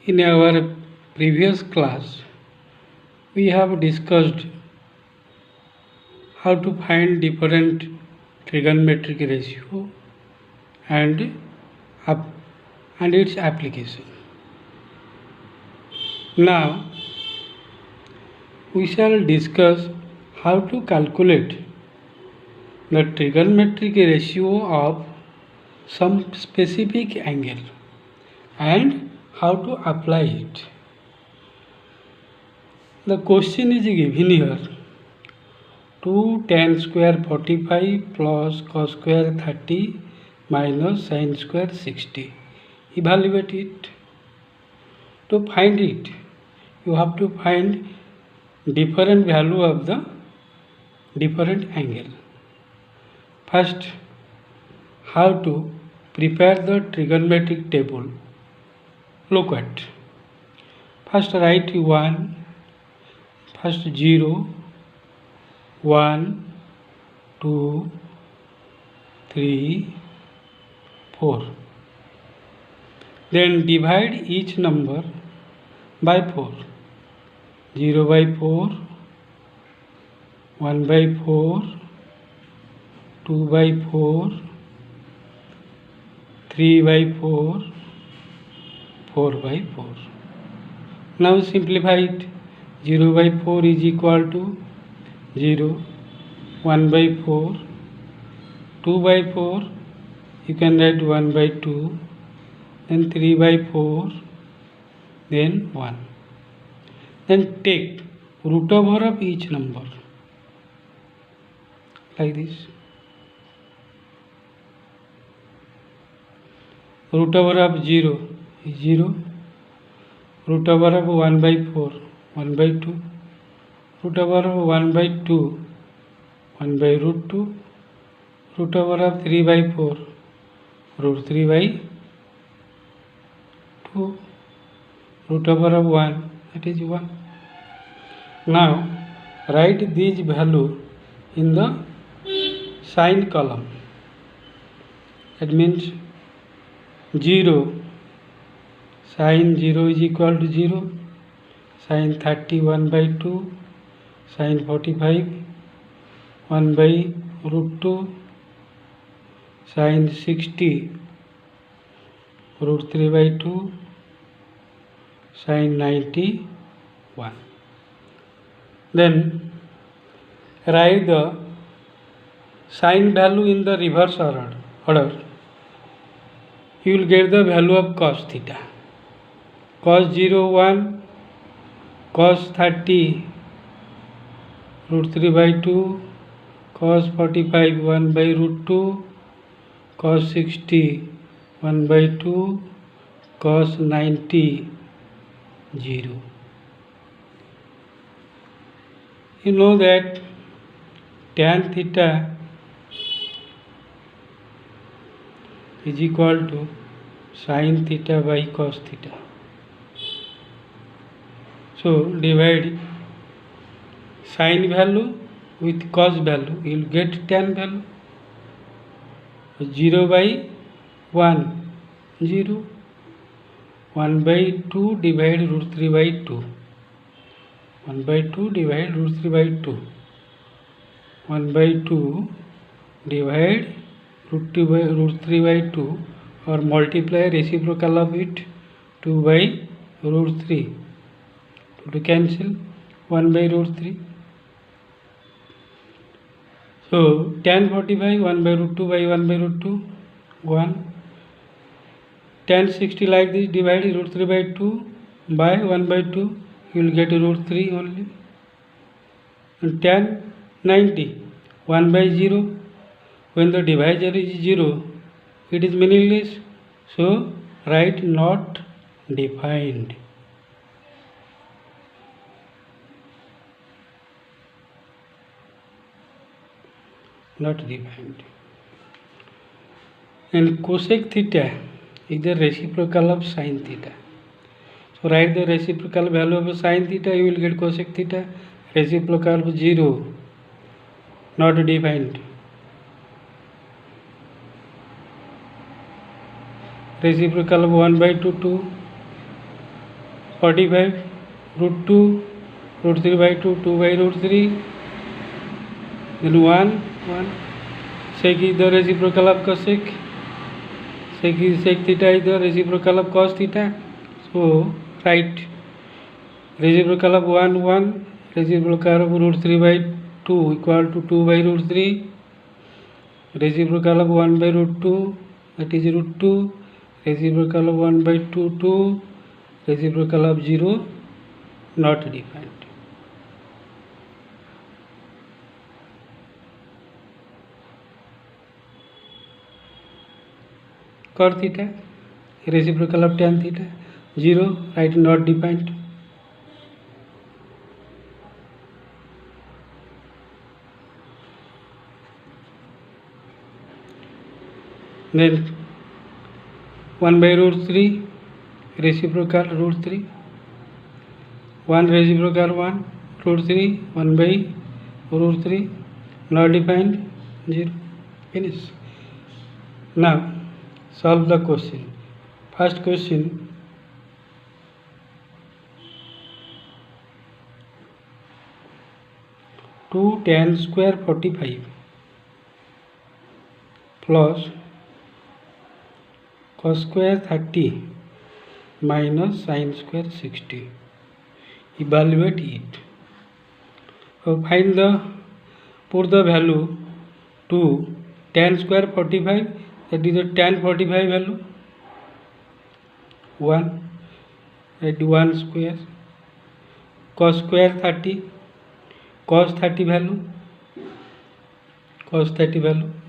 In our previous class, we have discussed how to find different trigonometric ratio and its application. Now, we shall discuss how to calculate the trigonometric ratio of some specific angle and how to apply it. The question is given here: 2 tan square 45 plus cos square 30 minus sin square 60. Evaluate it. To find it, you have to find different value of the different angle. First, how to prepare the trigonometric table. Look at. First write 1, first 0, 1, 2, 3, 4. Then divide each number by 4. 0 by 4, 1 by 4, 2 by 4, 3 by 4, 4 by 4. Now simplify it. 0 by 4 is equal to 0, 1 by 4, 2 by 4, you can write 1 by 2, then 3 by 4, then 1. Then take root over of each number, like this. Root over of 0 is 0, root over of 1 by 4, 1 by 2, root over of 1 by 2, 1 by root 2, root over of 3 by 4, root 3 by 2, root over of 1, that is 1. Now write these value in the sign column. That means 0, sin 0 is equal to 0, sin 30 1 by 2, sin 45 1 by root 2, sin 60 root 3 by 2, sin 91. Then write the sin value in the reverse order. You will get the value of cos theta. Cos 0 1, cos 30 root 3 by 2, cos 45 1 by root 2, cos 60 1 by 2, cos 90 0. You know that tan theta is equal to sin theta by cos theta. So divide sin value with cos value, you will get tan value. 0 by 1, 0. 1 by 2 divide root 3 by 2. 1 by 2 divide root 3 by 2. 1 by 2 divide root 3 by 2, or multiply reciprocal of it, 2 by root 3. To cancel 1 by root 3. So tan 45 1 by root 2 by 1 by root 2, 1. Tan 60 like this, divide root 3 by 2 by 1 by 2, you will get root 3 only. And tan 90 1 by 0, when the divisor is 0, it is meaningless, so write not defined. Not defined. And cosec theta is the reciprocal of sin theta. So write the reciprocal value of sin theta, you will get cosec theta. Reciprocal of 0, not defined. Reciprocal of 1 by 2, 2. 45 root 2 root 3 by 2 2 by root 3 then 1 sec is the reciprocal of cosec, sec theta is the reciprocal of cos theta. So write reciprocal of 1 reciprocal of root 3 by 2 equal to 2 by root 3, reciprocal of 1 by root 2 that is root 2, reciprocal of 1 by 2 2, reciprocal of 0 not defined. Cot theta reciprocal of tan theta 0, write not defined. Then 1 by root 3 reciprocal root 3, 1 reciprocal 1 root 3, 1 by root 3 not defined 0. Finish. Now solve the question. First question, 2 tan square 45 plus cos square 30 minus sin square 60. Evaluate it. So find the, put the value to tan square 45, that is the tan 45 value 1, at 1 square, cos square 30, cos 30 value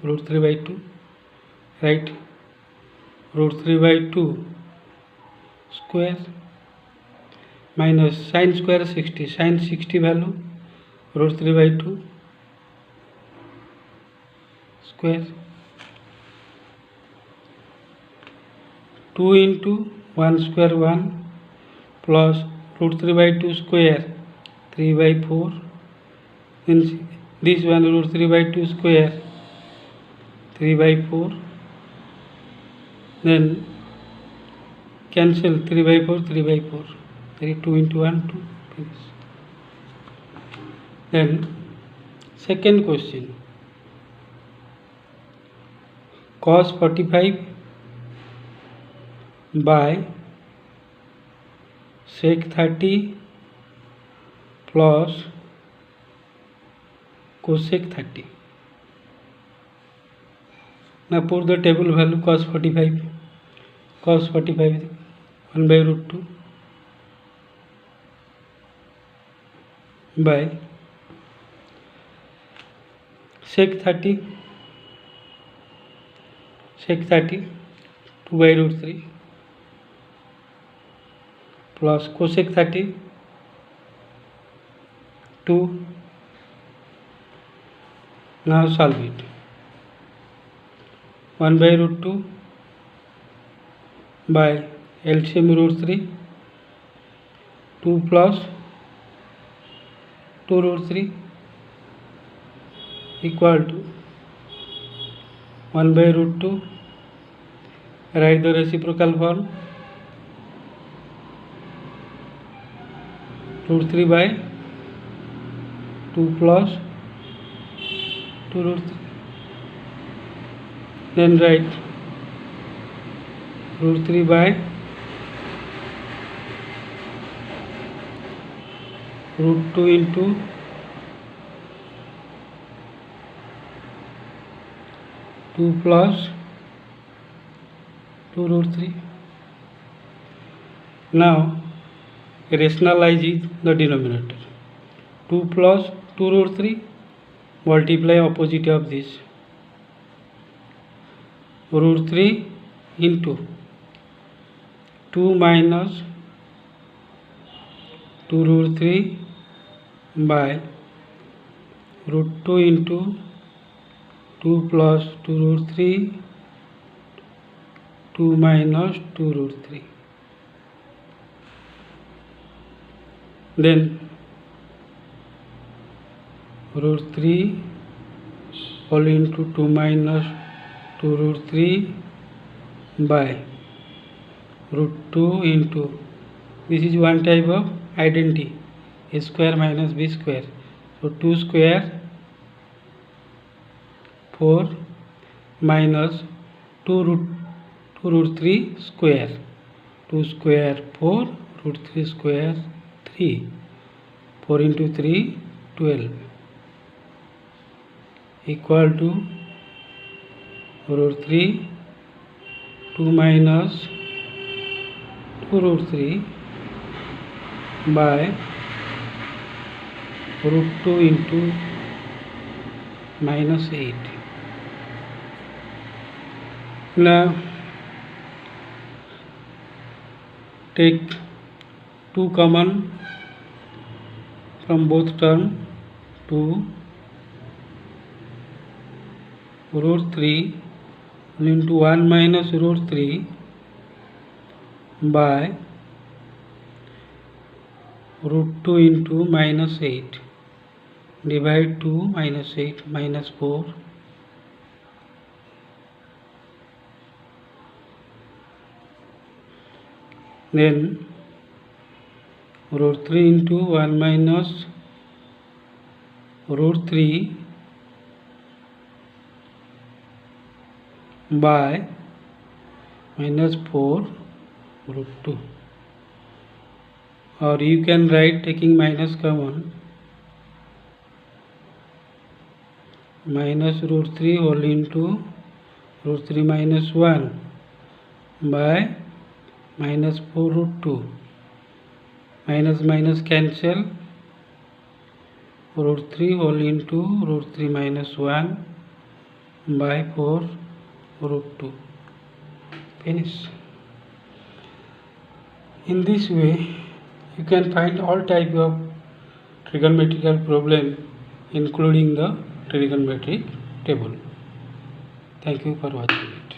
root 3 by 2, right, root 3 by 2 square minus sin square 60, sin 60 value root 3 by 2 square, 2 into 1 square 1 plus root 3 by 2 square 3 by 4, then this one root 3 by 2 square 3 by 4, then cancel 3 by 4 3 by 4, 2 into 1 2, finish. Then second question, cos 45 by sec 30 plus cosec 30. Now put the table value cos 45 1 by root 2 by sec 30 2 by root 3 plus cosec 30 2. Now solve it. 1 by root 2 by LCM root 3 2 plus 2 root 3 equal to 1 by root 2, write the reciprocal form root 3 by 2 plus 2 root 3, then write root 3 by root 2 into 2 plus 2 root 3. Now rationalize the denominator. 2 plus 2 root 3 multiply opposite of this, root 3 into 2 minus 2 root 3 by root 2 into 2 plus 2 root 3 2 minus 2 root 3. Then root 3 whole into 2 minus 2 root 3 by root 2 into This is one type of identity, a square minus b square. So 2 square 4 minus 2 root 3 square. 2 square 4 root 3 square 3. 4 into 3 12 equal to root 3 2 minus 2 root 3 by root 2 into minus 8. Now take 2 common from both terms. 2 root 3 into 1 minus root 3 by root 2 into minus 8. Divide 2 minus 8 minus 4. Then root 3 into 1 minus root 3 by minus 4 root 2. Or you can write taking minus common, minus root 3 whole into root 3 minus 1 by minus 4 root 2. Minus minus cancel, root 3 whole into root 3 minus 1 by 4 root 2. Finish. In this way you can find all type of trigonometrical problem including the trigonometric table. Thank you for watching it.